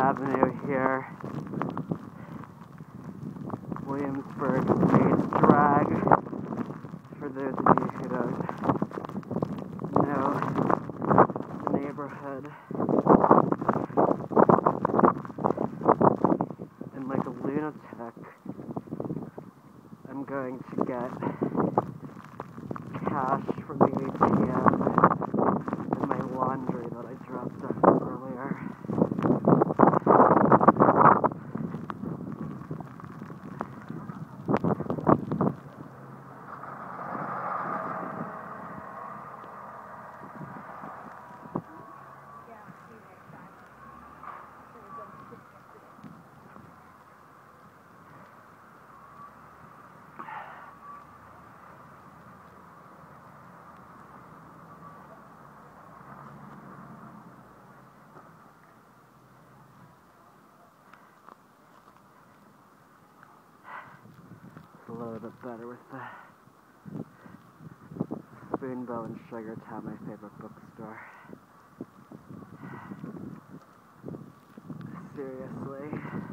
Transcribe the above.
Avenue here. Williamsburg main drag. For those of you who don't know the neighborhood. And like a lunatic, I'm going to get cash from the ATM and my laundry that I dropped off earlier. A little bit better with the Spoonbill and Sugar Town, my favorite bookstore. Seriously.